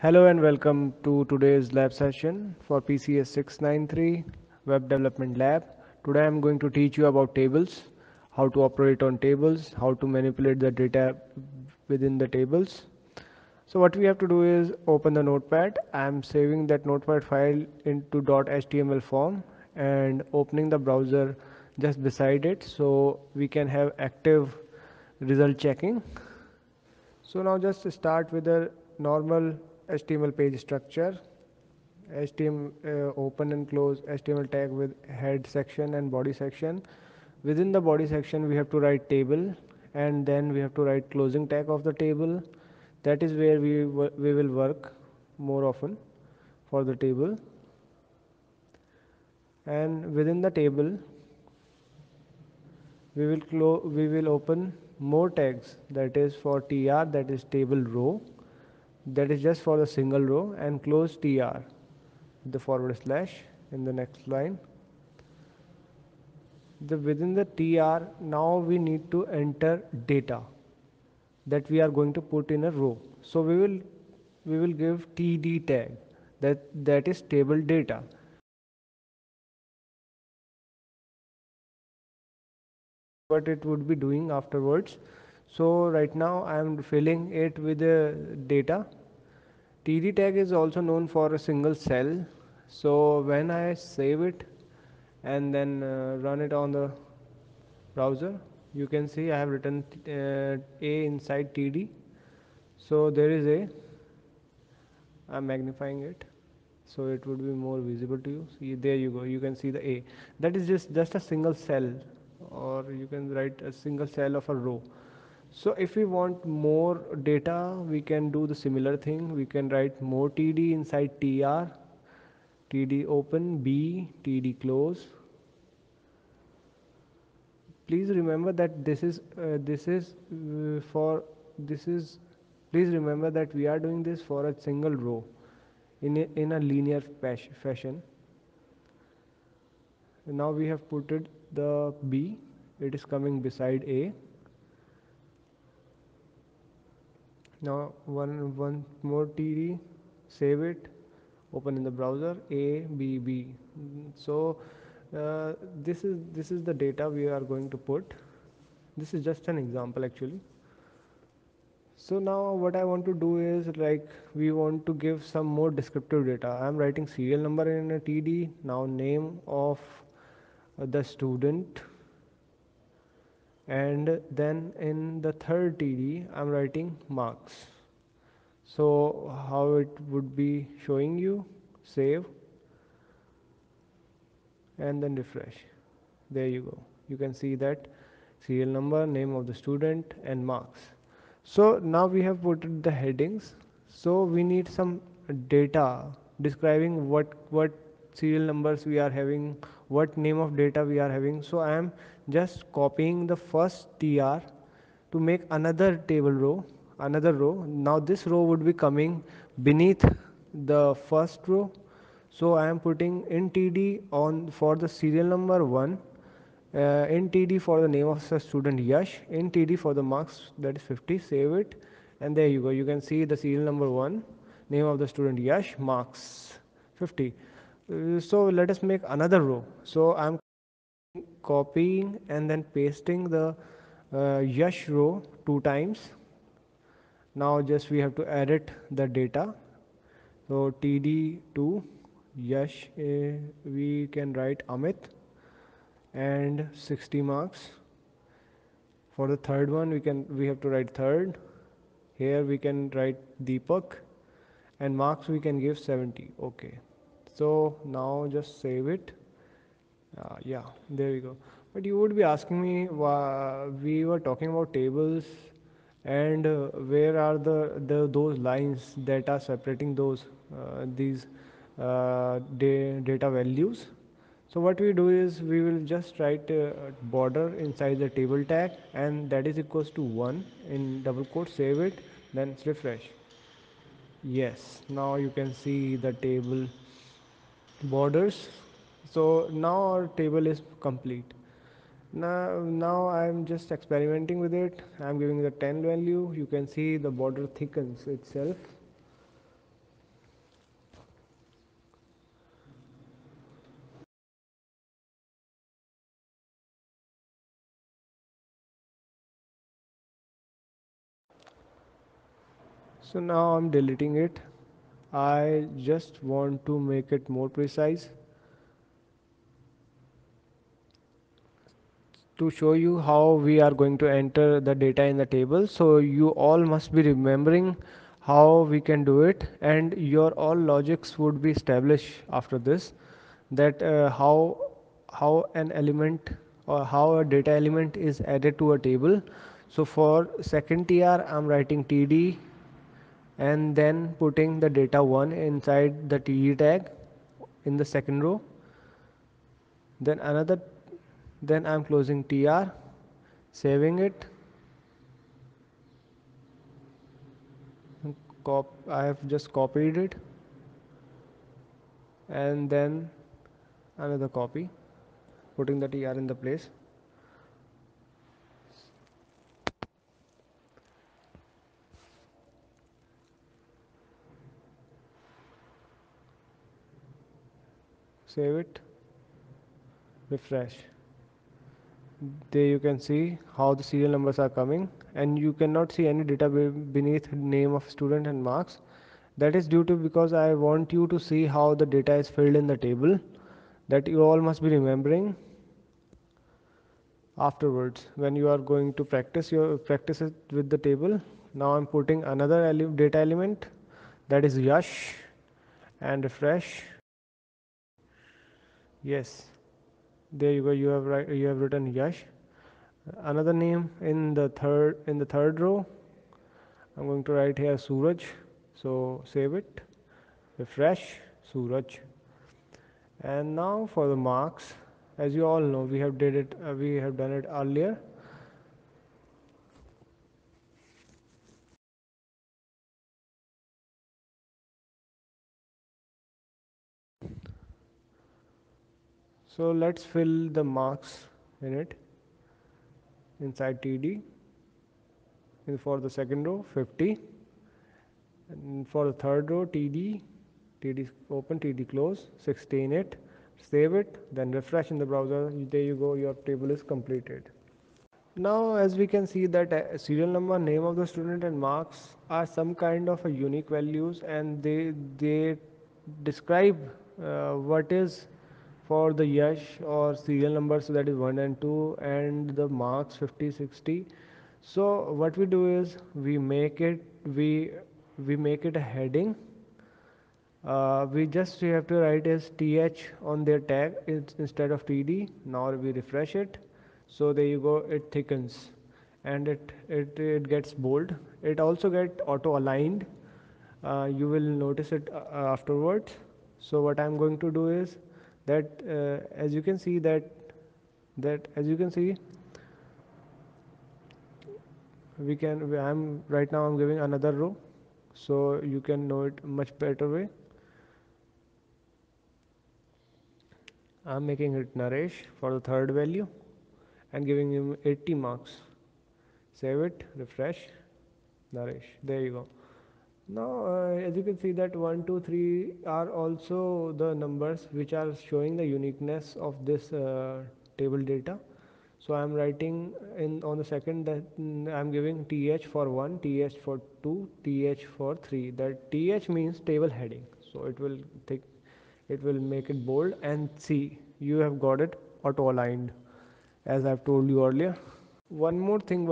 Hello and welcome to today's lab session for PCS 693 Web Development Lab. Today I'm going to teach you about tables, how to operate on tables, how to manipulate the data within the tables. So what we have to do is open the notepad. I'm saving that notepad file into .html form and opening the browser just beside it so we can have active result checking. So now just start with a normal HTML page structure. HTML open and close HTML tag with head section and body section. Within the body section we have to write table, and then we have to write closing tag of the table. That is where we will work more often for the table. And within the table we will open more tags, that is for tr, that is table row, that is just for the single row, and close tr, the forward slash in the next line. Within the tr, now we need to enter data that we are going to put in a row. So we will give td tag, that is table data. What it would be doing afterwards. So right now I am filling it with the data. TD tag is also known for a single cell. So when I save it and then run it on the browser, you can see I have written a inside TD. So there is a, I'm magnifying it so it would be more visible to you. See, there you go, you can see the a, that is just a single cell, or you can write a single cell of a row. So if we want more data, we can do the similar thing. We can write more td inside tr, td open b, td close. Please remember that this is please remember that we are doing this for a single row in a linear fashion. Now we have put it the b, it is coming beside a. Now one more td, save it, open in the browser, a b b. So this is the data we are going to put. This is just an example actually. So now what I want to do is, like, we want to give some more descriptive data. I am writing serial number in a td, now name of the student, and then in the third td I'm writing marks. So how it would be showing you, save and then refresh. There you go, you can see that serial number, name of the student, and marks. So now we have put the headings. So we need some data describing what serial numbers we are having, what name of data we are having. So I am just copying the first tr to make another table row, another row. Now this row would be coming beneath the first row. So I am putting in td on for the serial number 1, in td for the name of the student Yash, in td for the marks, that is 50. Save it, and there you go, you can see the serial number 1, name of the student Yash, marks 50. So let us make another row. So I'm copying and then pasting the Yash row 2 times. Now just we have to edit the data. So td to Yash, we can write Amit and 60 marks. For the third one, we have to write third. Here we can write Deepak, and marks we can give 70. Okay. So now just save it. Yeah, there we go. But you would be asking me, we were talking about tables, and where are the those lines that are separating those these data values? So what we do is we will just write a border inside the table tag, and that is equals to 1 in double quote. Save it, then refresh. Yes, now you can see the table borders. So now our table is complete. Now I'm just experimenting with it. I'm giving the 10 value. You can see the border thickens itself. So now I'm deleting it. I just want to make it more precise to show you how we are going to enter the data in the table. So you all must be remembering how we can do it, and your all logics would be established after this, that how an element or how a data element is added to a table. So for second tr I'm writing td and then putting the data 1 inside the td tag in the second row, then another, then I'm closing tr, saving it. I have just copied it, and then another copy, putting the tr in the place. Save it, refresh. There you can see how the serial numbers are coming, and you cannot see any data beneath name of student and marks. That is due to because I want you to see how the data is filled in the table, that you all must be remembering afterwards when you are going to practice it with the table. Now I'm putting another data element, that is yash, and refresh. Yes, there you go, you have written yash. Another name in the third row, I'm going to write here suraj. So save it, refresh, suraj. And now for the marks, as you all know, we have done it earlier. So let's fill the marks in it inside TD. And for the second row, 50. And for the third row, TD open, TD close, 16 it. Save it, then refresh in the browser. There you go, your table is completed. Now, as we can see that serial number, name of the student, and marks are some kind of a unique values, and they describe what is for the yash or serial numbers, so that is 1 and 2, and the marks 50, 60. So what we do is we make it a heading. We have to write as th on their tag instead of td. Now we refresh it. So there you go, it thickens, and it gets bold. It also get auto aligned. You will notice it afterwards. So what I'm going to do is that as you can see that as you can see, I'm right now I'm giving another row, so you can know it much better way. I'm making it Naresh for the third value and giving him 80 marks. Save it, refresh, Naresh. There you go. Now, as you can see that 1, 2, 3 are also the numbers which are showing the uniqueness of this table data. So I'm writing in on the second that I'm giving th for 1, th for 2, th for 3. That th means table heading. So it will make it bold, and see, you have got it auto aligned as I've told you earlier. One more thing